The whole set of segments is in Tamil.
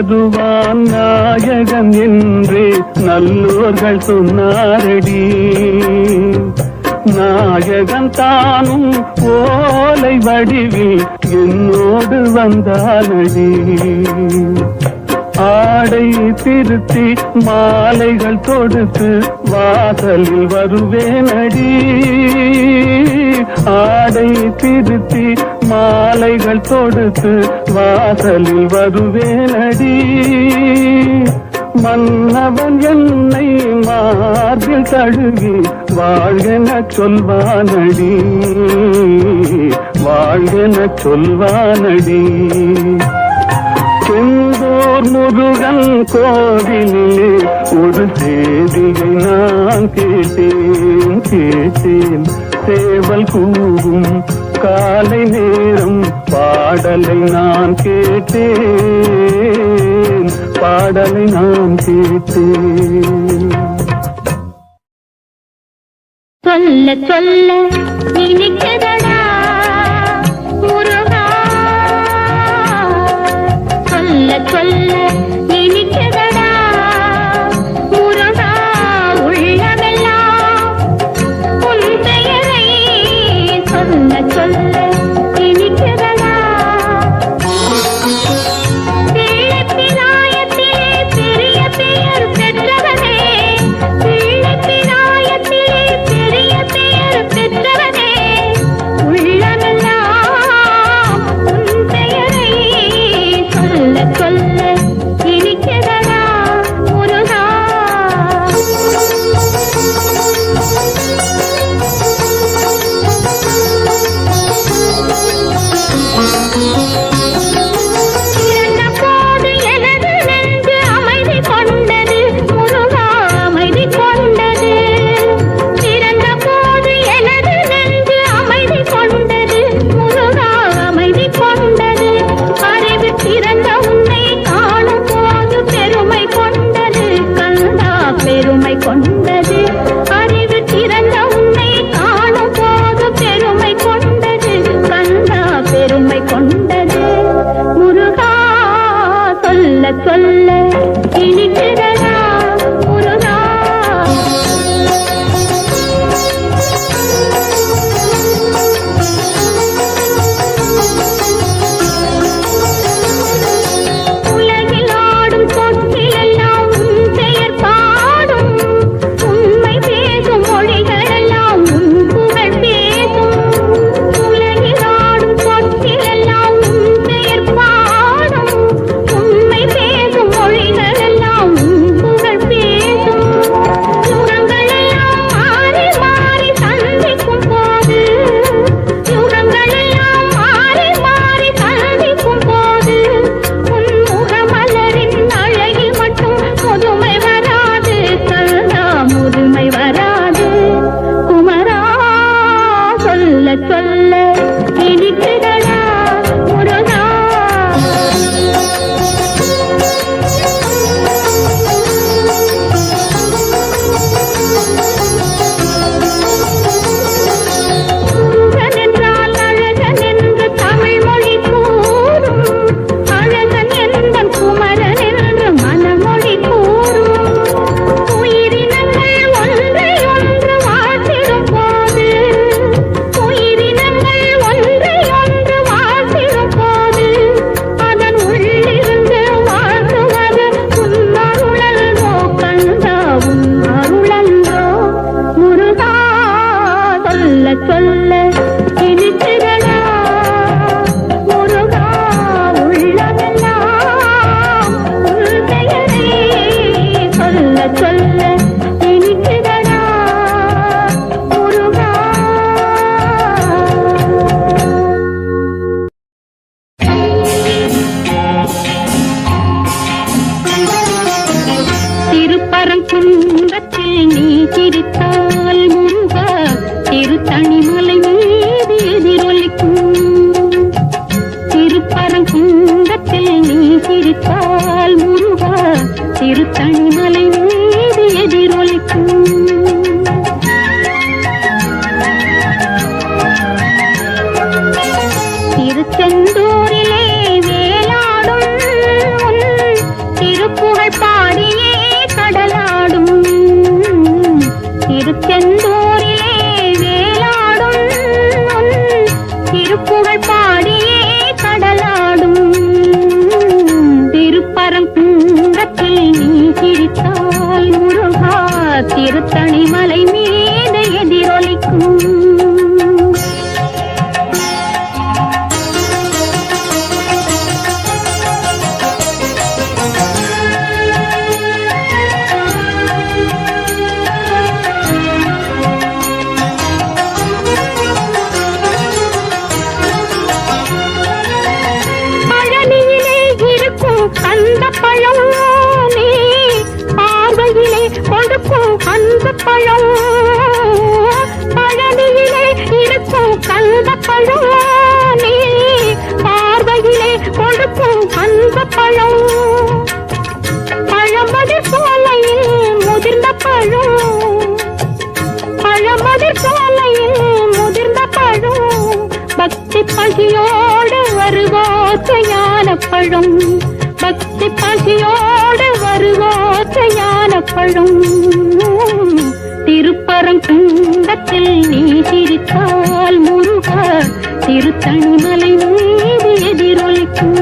வருவான் நாயகன் என்று நல்லோர்கள் சொன்னாரடி. நாயகன் தானும் ஓலை வடிவில் என்னோடு வந்தானடி. ஆடை திருத்தி மாலைகள் தொடுத்து வாசலில் வருவேனடி. ஆடை திருத்தி மாலைகள் தொடுத்து வாசலில் வருவேனடி. மன்னவன் என்னை மார்பில் தழுவி வாழ்கென சொல்வானடி. வாழ்கென சொல்வானடி. செந்தூர் முருகன் கோவிலிலே ஒரு செய்தியை நான் கேட்டேன். சேவல் கூவும் காலை நேரம் பாடலை நான் கேட்டேன். பாடலை நான் கேட்டேன். சொல்ல சொல்ல இனிக்குதடா முருகா. சொல்ல சொல்ல இனிக்குதடா முருகா. உள்ளமெல்லாம் உன் பெயரை சொல்ல சொல்ல இனிக்குதடா. பிள்ளைப்பிராயத்திலே பெரிய பெயர் பெற்றவனே. பிள்ளைப்பிராயத்திலே பெரிய பெயர் பெற்றவனே. உள்ளமெல்லாம் உன் பெயரை சொல்ல சொல்ல இனிக்குதடா முருகா. பிறந்த போது எனது நெஞ்சு அமைதி கொண்டது முருகா. அமைதி கொண்டது. பிறந்த போது எனது நெஞ்சு அமைதி கொண்டது முருகா. அமைதி கொண்டது. அறிவு பிறந்த உன்னை காணும் போது பெருமை கொண்டது கந்தா. பெருமை கொண்டது. அறிவு பிறந்த உன்னை காணும் போது பெருமை கொண்டது கந்தா. பெருமை கொண்டது முருகா. சொல்ல சொல்ல இனிக்குதடா முருகா. உலகில் ஆடும் சொற்களெல்லாம் உன் பெயர் பாடும். உண்மை பேசும் மொழிகளெல்லாம் உன் புகழ் பேசும். உலகில் ஆடும் சொற்களெல்லாம் உன் பெயர் பாடும். உண்மை பேசும் மொழிகளெல்லாம் உன் புகழ் பேசும். யுகங்களெல்லாம் மாறி மாறி சந்திக்கும் போது. யுகங்களெல்லாம் மாறி மாறி சந்திக்கும் போது. உன் முகமலரின் அழகில் மட்டும் முதுமை வராது கந்தா. முதுமை வராது குமரா. சொல்ல சொல்ல இனிக்குதடா முருகா. முருகன் என்றால் அழகன் என்று தமிழ் மொழி கூறும். அழகன் என்பன் குமரன் என்று மனமொழி கூறும். உயிரினங்கள் ஒன்றை ஒன்று வாழ்த்திடும் போது. உயிரினங்கள் ஒன்றை ஒன்று வாழ்த்திடும் போது. அதன் உள்ளிருந்து வாழ்த்துவது உன் அருளன்றோ கந்தா. உன் அருளன்றோ முருகா. சொல்ல சொல்ல இனிக்குதடா முருகா. உள்ளமெல்லாம் உன் பெயரை சொல்ல சொல்ல இனிக்குதடா முருகா. திருப்பரங்குன்றத்தில் நீ சிரித்தால் முருகா. திருத்தணிமலை மீது எதிரொலிக்கும். திருப்பரங்குன்றத்தில் நீ சிரித்தால் முருகா. திருத்தணிமலை மீது எதிரொலிக்கும். திருச்செந்தூரிலே வேலாடும் உன் பழம் பக்தி பசியோடு வருவோசையான பழம் திருப்பரங்குன்றத்தில் நீ சிரித்தால் முருகா திருத்தணிமலை மீது எதிரொலிக்கும்.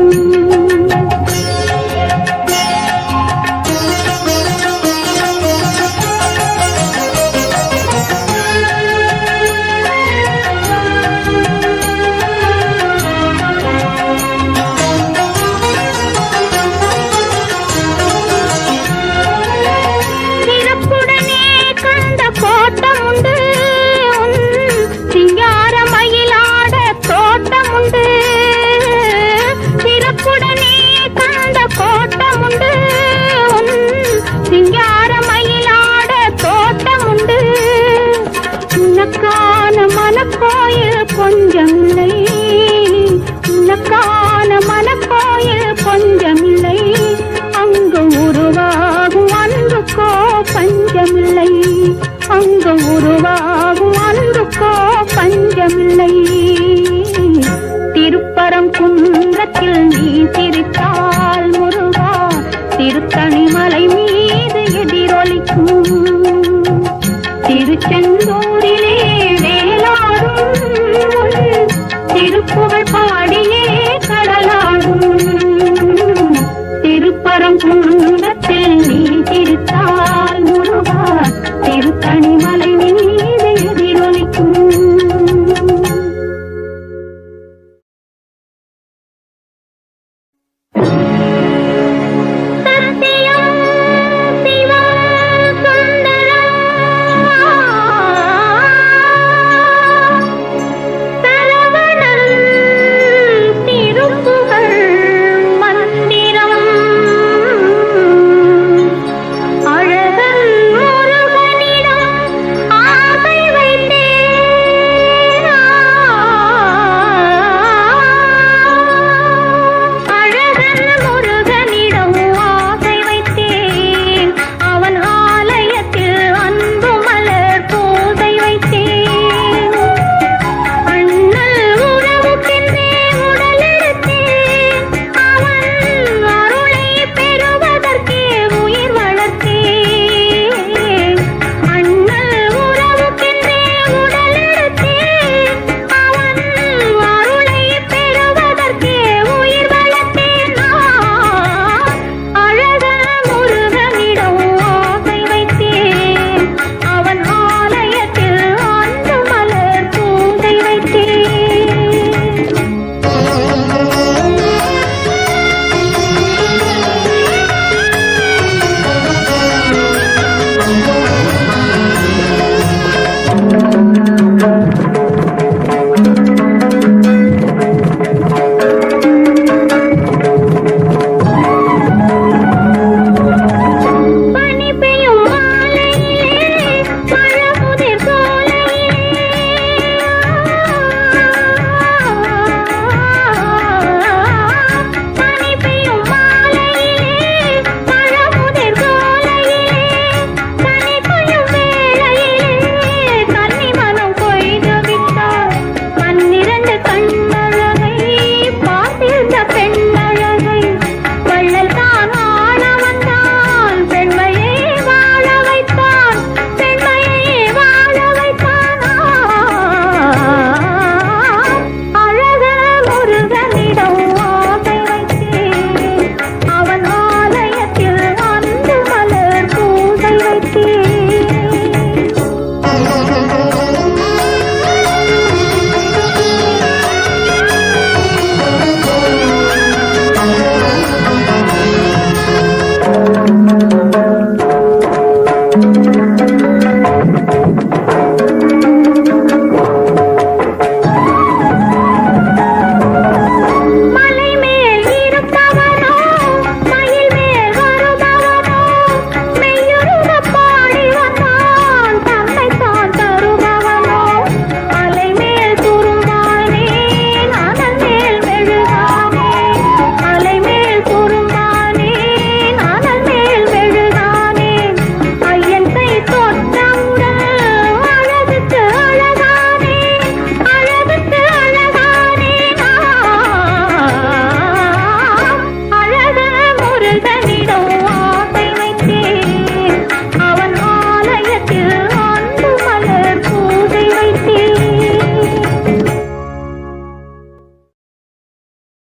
கொஞ்சமில்லை உனக்கான மனக்கோயில் கொஞ்சமில்லை அங்கு உருவாகும் அன்புக்கோ பஞ்சமில்லை அங்கு உருவாகும் அன்புக்கோ பஞ்சமில்லை. திருப்பரங்குன்றத்தில் நீ சிரித்தால் முருகா திருத்தணிமலை மீது எதிரொலிக்கும். திருச்செந்தூரிலே வேலாடும் திருப்புகழ் பாடியே கடலாடும். திருப்பரங்குன்றத்தில் நீ சிரித்தால் முருகா திருத்தணிமலை மீது எதிரொலிக்கும்.